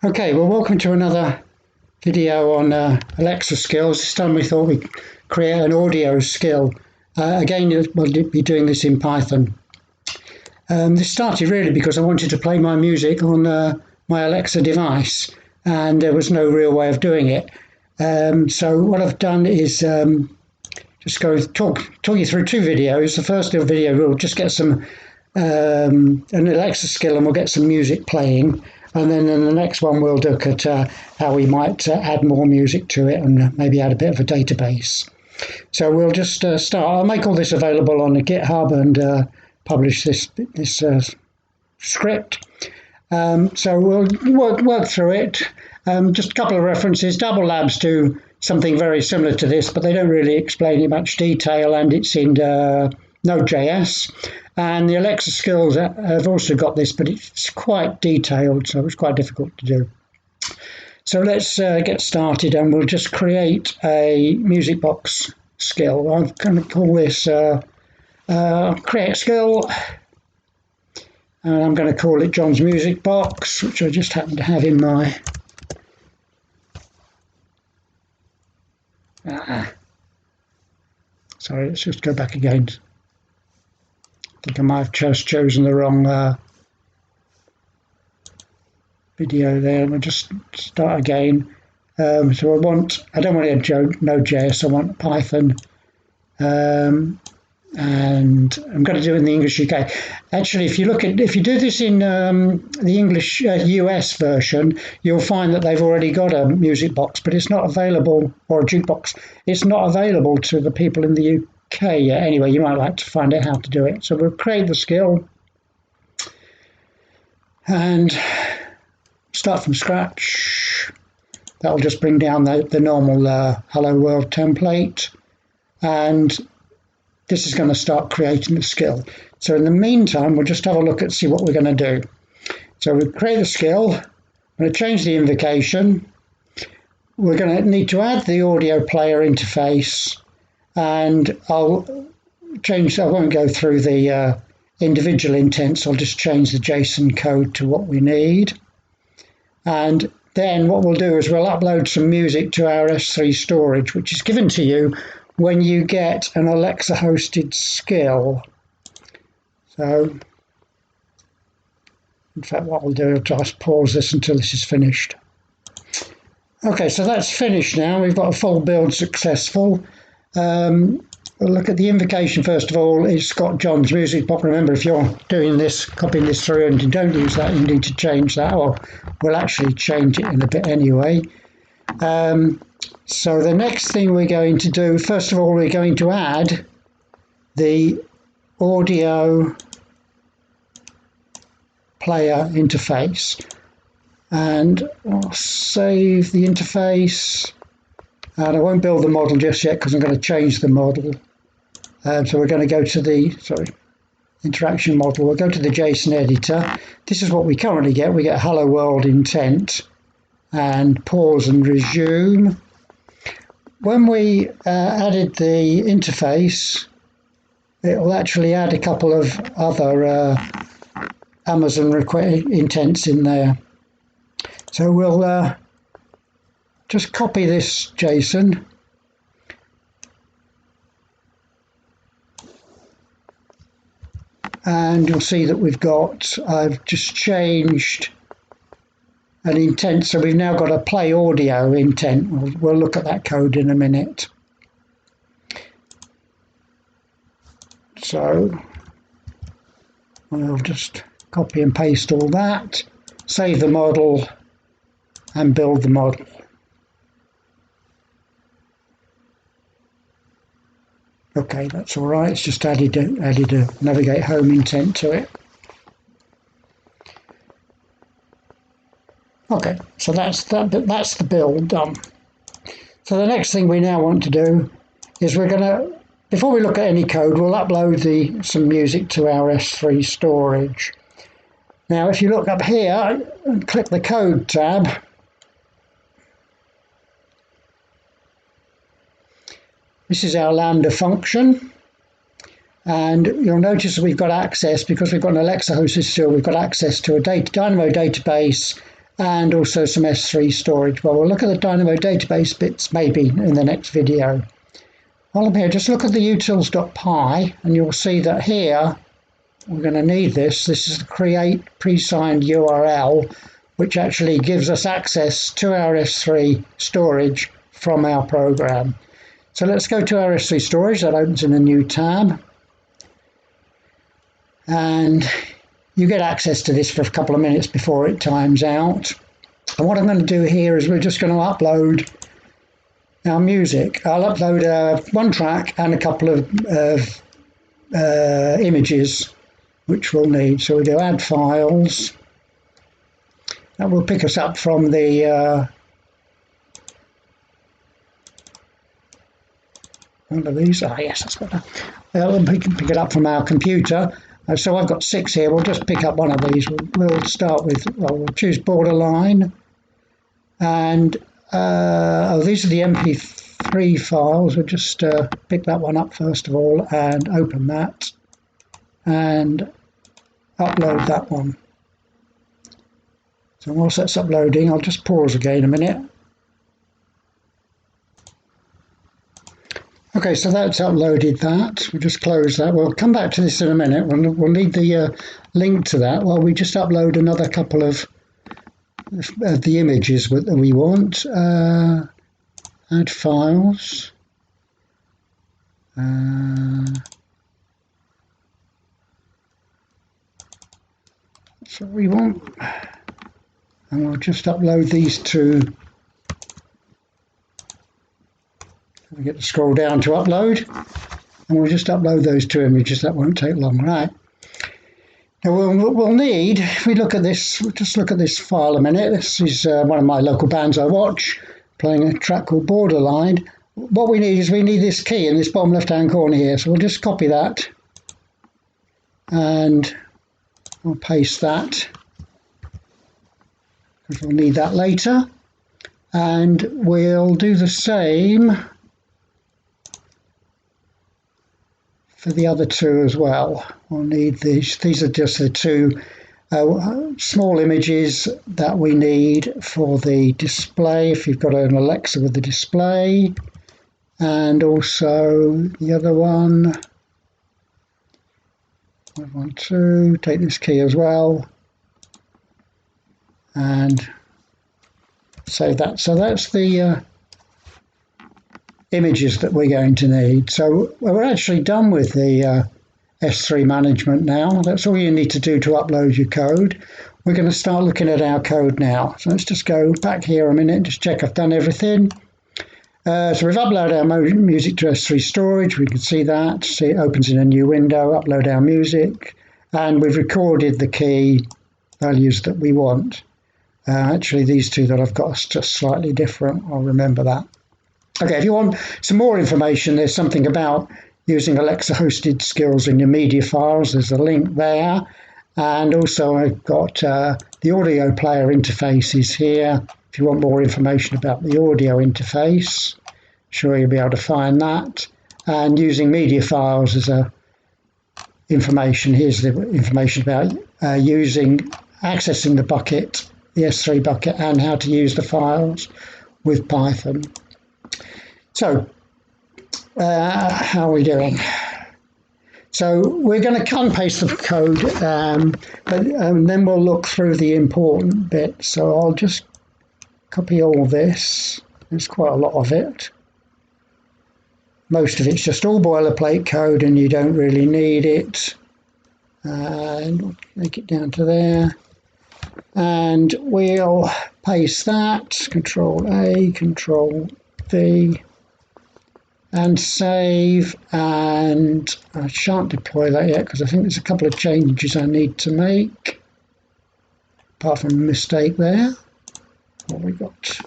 Okay, well, welcome to another video on Alexa skills. This time we thought we'd create an audio skill. Again, we'll be doing this in Python. This started really because I wanted to play my music on my Alexa device, and there was no real way of doing it. So what I've done is just talk you through two videos. The first video we'll just get some an Alexa skill, and we'll get some music playing. And then in the next one, we'll look at how we might add more music to it and maybe add a bit of a database. So we'll just start. I'll make all this available on the GitHub and publish this script. So we'll work through it. Just a couple of references. Double Labs do something very similar to this, but they don't really explain in much detail, and it's in Node.js. And the Alexa skills have also got this, but it's quite detailed, so it's quite difficult to do. So let's get started, and we'll just create a music box skill. I'm going to call this create skill, and I'm going to call it John's Music Box, which I just happen to have in my sorry, let's just go back again. I think I might have chosen the wrong video there. We'll just start again. So I don't want it Node.js, I want Python. And I'm going to do it in the English UK. Actually, if you do this in the English US version, you'll find that they've already got a music box, but it's not available, or a jukebox. It's not available to the people in the UK yet. Anyway, you might like to find out how to do it. So we'll create the skill and start from scratch. That'll just bring down the normal Hello World template, and this is going to start creating the skill. So in the meantime, we'll just have a look at see what we're going to do. So we create a skill. I'm going to change the invocation. We're going to need to add the audio player interface, and I won't go through the individual intents. I'll just change the JSON code to what we need. And then what we'll do is we'll upload some music to our S3 storage, which is given to you when you get an Alexa hosted skill. So in fact, what we'll do is just pause this until this is finished. Okay, so that's finished now. We've got a full build successful. We'll look at the invocation first of all. It's got John's Music Box. Remember, if you're doing this, copying this through and you don't use that, you need to change that, or we'll actually change it in a bit anyway. So the next thing we're going to do, first of all, we're going to add the audio player interface. And I'll save the interface. And I won't build the model just yet because I'm going to change the model. So we're going to go to the, interaction model. We'll go to the JSON editor. This is what we currently get. We get hello world intent and pause and resume. When we added the interface, it will actually add a couple of other Amazon intents in there. So we'll just copy this JSON and you'll see that I've just changed an intent, so we've now got a play audio intent. We'll look at that code in a minute. So I'll just copy and paste all that, save the model and build the model. Okay, that's all right. It's just added a navigate home intent to it. Okay, so that's the build done. So the next thing we now want to do is before we look at any code, we'll upload some music to our S3 storage. Now, if you look up here and click the code tab, this is our Lambda function. And you'll notice that we've got access, because we've got an Alexa hosted still, we've got access to a Dynamo database and also some S3 storage. Well, we'll look at the Dynamo database bits maybe in the next video. While I'm here, just look at the utils.py and you'll see that here we're going to need this. This is the create pre-signed URL, which actually gives us access to our S3 storage from our program. So let's go to our S3 storage. That opens in a new tab. And you get access to this for a couple of minutes before it times out. And what I'm going to do here is we're just going to upload our music. I'll upload one track and a couple of images which we'll need. So we do add files. That will pick us up from the one of these. Ah, yes, that's better. We'll pick it up from our computer. So I've got 6 here. We'll just pick up one of these. We'll start with, well, we'll choose borderline. And these are the MP3 files. We'll just pick that one up first of all and open that and upload that one. So whilst that's uploading, I'll just pause again a minute. Okay, so that's uploaded that. We'll just close that. We'll come back to this in a minute. We'll need the link to that. Well, we just upload another couple of the images that we want. Add files. That's what we want. And we'll just upload these two. We get to scroll down to upload, and we'll just upload those 2 images. That won't take long, right? Now we'll need, if we look at this, we'll just look at this file a minute. This is one of my local bands I watch, playing a track called Borderline. What we need is we need this key in this bottom left-hand corner here. So we'll just copy that, and we'll paste that, because we'll need that later. And we'll do the same for the other 2 as well. We'll need these. These are just the 2 small images that we need for the display, if you've got an Alexa with the display. And also the other one. I want to take this key as well and save that. So that's the images that we're going to need. So we're actually done with the S3 management now. That's all you need to do to upload your code. We're going to start looking at our code now. So let's just go back here a minute and just check I've done everything. So we've uploaded our music to S3 storage. We can see that. See, it opens in a new window. Upload our music. And we've recorded the key values that we want. Actually, these 2 that I've got are just slightly different. I'll remember that. Okay, if you want some more information, there's something about using Alexa hosted skills in your media files. There's a link there. And also I've got the audio player interface is here. If you want more information about the audio interface, I'm sure you'll be able to find that. And using media files is information. Here's the information about accessing the bucket, the S3 bucket, and how to use the files with Python. So, how are we doing? So we're going to cut and paste the code, but then we'll look through the important bit. So I'll just copy all this. There's quite a lot of it. Most of it's just all boilerplate code and you don't really need it. And we'll make it down to there. And we'll paste that, Control A, Control V, and save. And I shan't deploy that yet because I think there's a couple of changes I need to make, apart from a mistake there. What we got?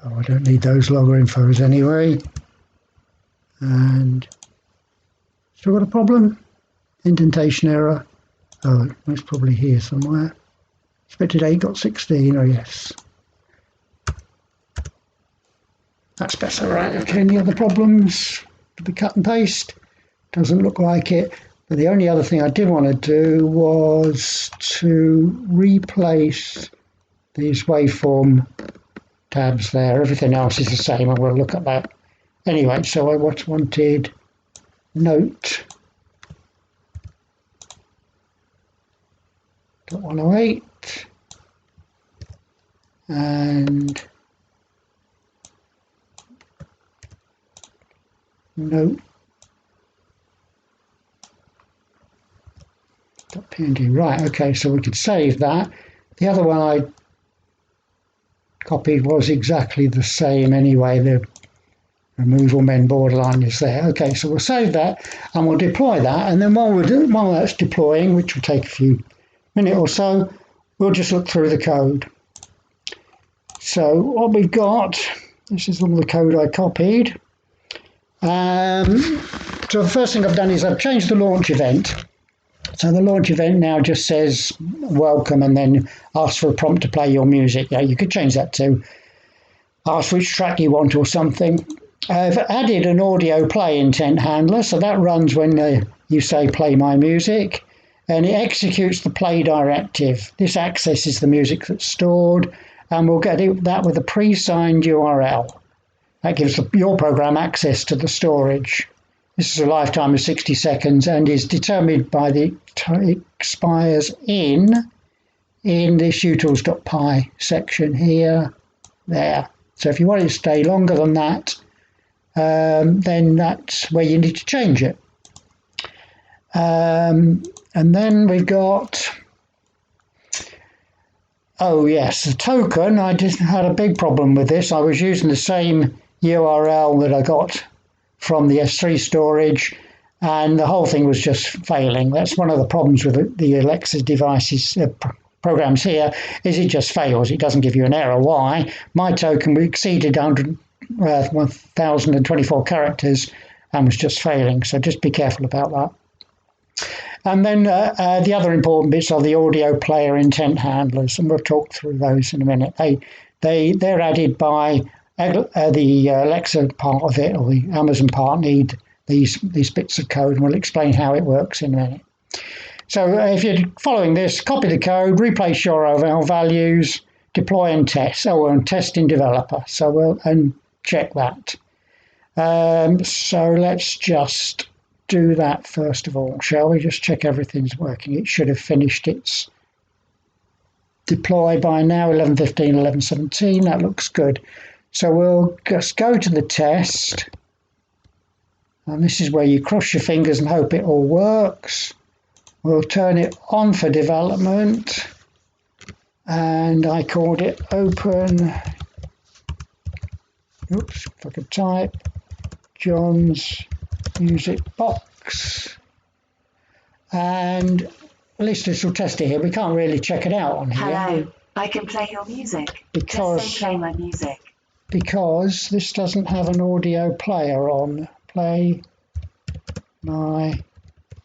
Oh, I don't need those logger infos anyway. And still got a problem? Indentation error. Oh, it's probably here somewhere. Expected 8.16, oh yes. That's better, right? Okay, any other problems? Did we cut and paste? Doesn't look like it. But the only other thing I did want to do was to replace these waveform tabs there. Everything else is the same, and we'll look at that. Anyway, so I wanted note .108 and note .png. Right, okay, so we could save that. The other one I copied was exactly the same anyway. The removal men borderline is there. Okay, so we'll save that and we'll deploy that. And then while that's deploying, which will take a few minutes or so, we'll just look through the code. So what we've got, this is all the code I copied. So the first thing I've done is I've changed the launch event. So the launch event now just says welcome and then asks for a prompt to play your music. Yeah, you could change that to ask which track you want or something. I've added an audio play intent handler, so that runs when you say play my music, and it executes the play directive. This accesses the music that's stored, and we'll get that with a pre-signed URL. That gives your program access to the storage. This is a lifetime of 60 seconds and is determined by it expires in this utils.py section here, there. So if you want it to stay longer than that, then that's where you need to change it. And then we've got, oh yes, the token. I just had a big problem with this. I was using the same URL that I got from the S3 storage, and the whole thing was just failing. That's one of the problems with the Alexa devices, programs here, is it just fails. It doesn't give you an error. Why? My token exceeded 1,024 characters and was just failing. So just be careful about that. And then the other important bits are the audio player intent handlers, and we'll talk through those in a minute. They're added by the Alexa part of it, or the Amazon part, need these bits of code, and we'll explain how it works in a minute. So if you're following this, copy the code, replace your URL values, deploy and test. So we're on test in developer. So we'll check that. So let's just do that first of all, shall we? Just check everything's working. It should have finished its deploy by now, 11:15, 11:17. That looks good. So we'll just go to the test. And this is where you cross your fingers and hope it all works. We'll turn it on for development. And I called it open. Oops, if I could type. John's music box. And at least this will test it here. We can't really check it out on here. Hello, I can play your music. Because, just say play my music. Because this doesn't have an audio player on. Play my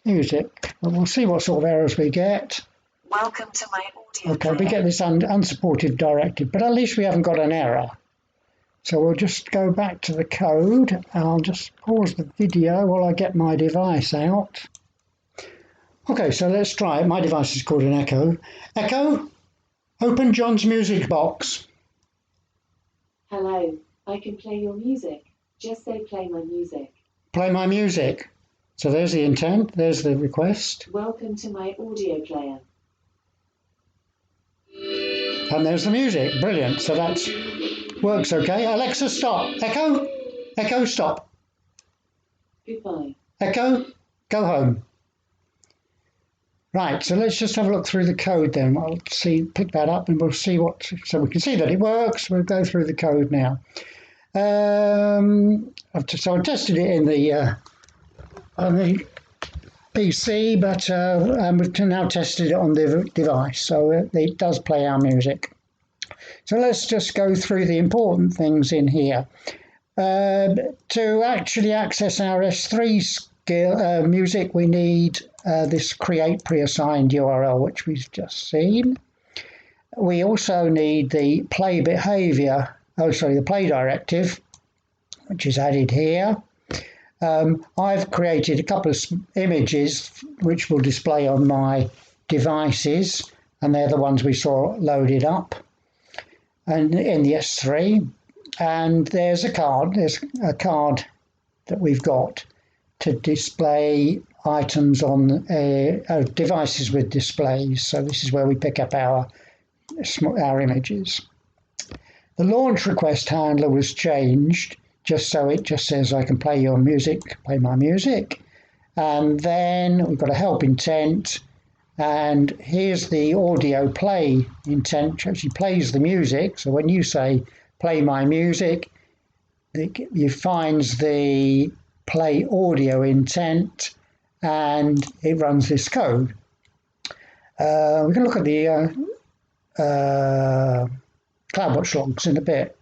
music. But we'll see what sort of errors we get. Welcome to my audio Okay, player. we get this unsupported directive, but at least we haven't got an error. So we'll just go back to the code, and I'll just pause the video while I get my device out. Okay, so let's try it. My device is called an Echo. Echo, open John's music box. Hello, I can play your music. Just say play my music. Play my music. So there's the intent, there's the request. Welcome to my audio player. And there's the music. Brilliant. So that works okay. Alexa, stop. Echo, Echo, stop. Goodbye. Echo, go home. Right, so let's just have a look through the code then. I'll pick that up and we'll see so we can see that it works. We'll go through the code now. So I tested it in on the PC, but we've now tested it on the device, so it does play our music. So let's just go through the important things in here. To actually access our S3 music, we need this create pre-assigned URL, which we've just seen. We also need the play behavior, the play directive, which is added here. I've created a couple of images which will display on my devices, and they're the ones we saw loaded up and in the S3. And there's a card that we've got to display items on devices with displays. So this is where we pick up our images. The launch request handler was changed just so it just says I can play your music, play my music. And then we've got a help intent, and here's the audio play intent, which actually plays the music. So when you say play my music, it finds the play audio intent and it runs this code. We can look at the CloudWatch logs in a bit.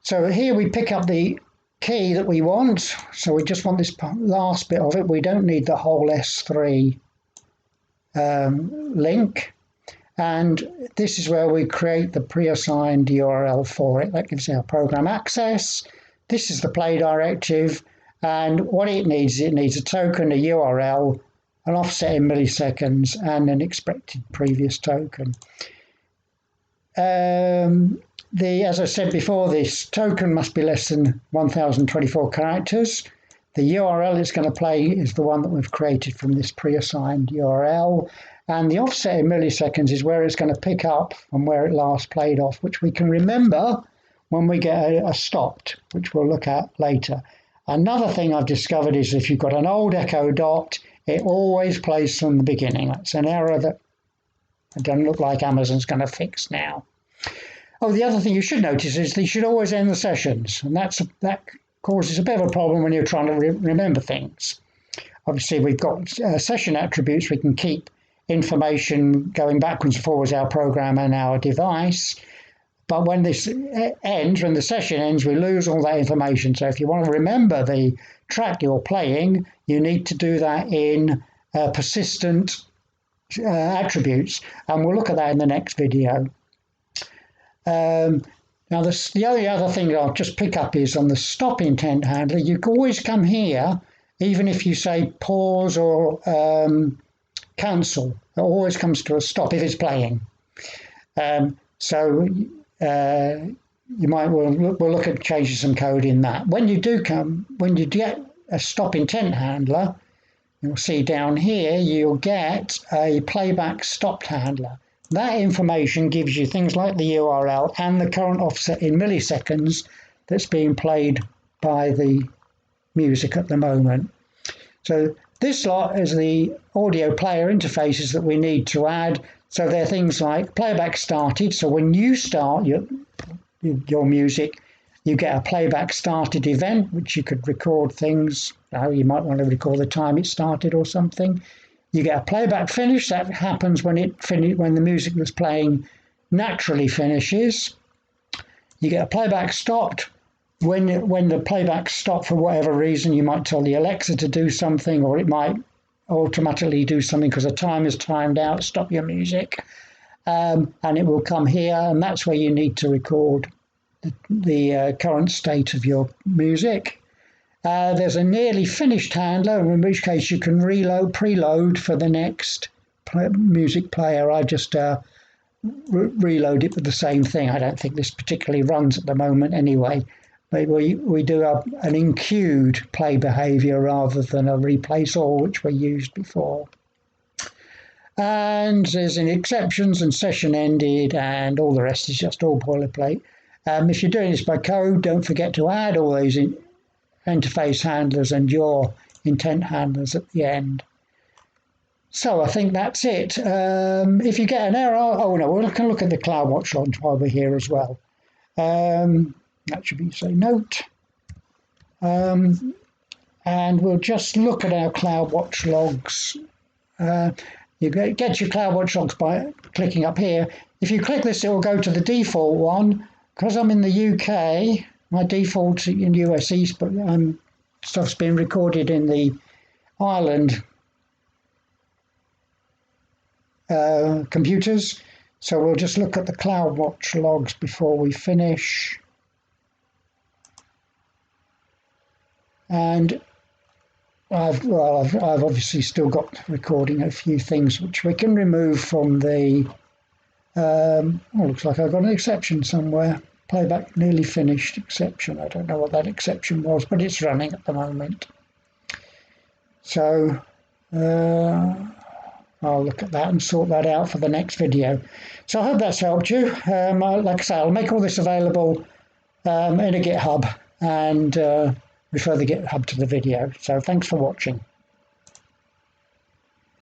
So here we pick up the key that we want. So we just want this last bit of it. We don't need the whole S3 link. And this is where we create the pre-assigned URL for it. That gives our program access. This is the play directive. And what it needs a token, a URL, an offset in milliseconds, and an expected previous token. As I said before, this token must be less than 1024 characters. The URL it's going to play is the one that we've created from this pre-assigned URL. And the offset in milliseconds is where it's going to pick up from where it last played off, which we can remember when we get a stopped, which we'll look at later. Another thing I've discovered is if you've got an old echo dot, it always plays from the beginning. That's an error that it doesn't look like Amazon's going to fix now. Oh, the other thing you should notice is they should always end the sessions, and that causes a bit of a problem when you're trying to remember things. Obviously, we've got session attributes. We can keep information going backwards and forwards our program and our device. But when this ends, when the session ends, we lose all that information. So if you want to remember the track you're playing, you need to do that in persistent attributes. And we'll look at that in the next video. Now, the only other thing I'll just pick up is on the stop intent handler. You can always come here, even if you say pause or cancel. It always comes to a stop if it's playing. We'll look at changing some code in that. When you get a stop intent handler, you'll see down here, you'll get a playback stopped handler. That information gives you things like the URL and the current offset in milliseconds that's being played by the music at the moment. So this lot is the audio player interfaces that we need to add. So they're things like playback started. So when you start your music, you get a playback started event, which you could record things. You might want to record the time it started or something. You get a playback finish. That happens when the music that's playing naturally finishes. You get a playback stopped. When the playback stopped for whatever reason, you might tell the Alexa to do something, or it might automatically do something because the time is timed out, stop your music. And it will come here, and that's where you need to record the current state of your music. There's a nearly finished handler, in which case you can preload for the next music player. I just reload it with the same thing. I don't think this particularly runs at the moment anyway. But we do an in-queued play behavior rather than a replace all, which we used before. And there's an exceptions and session ended, and all the rest is just all boilerplate. If you're doing this by code, don't forget to add all those interface handlers and your intent handlers at the end. So I think that's it. If you get an error, we can look at the CloudWatch launch while we're here as well. That should be say note. And we'll just look at our CloudWatch logs. You get your CloudWatch logs by clicking up here. If you click this, it will go to the default one. Because I'm in the UK, my default in US East, but stuff's been recorded in the Ireland computers. So we'll just look at the CloudWatch logs before we finish. And I've obviously still got recording a few things which we can remove from the. Looks like I've got an exception somewhere. Playback nearly finished exception. I don't know what that exception was, but it's running at the moment. So I'll look at that and sort that out for the next video. So I hope that's helped you. Like I say, I'll make all this available in a GitHub and refer the GitHub to the video. So thanks for watching.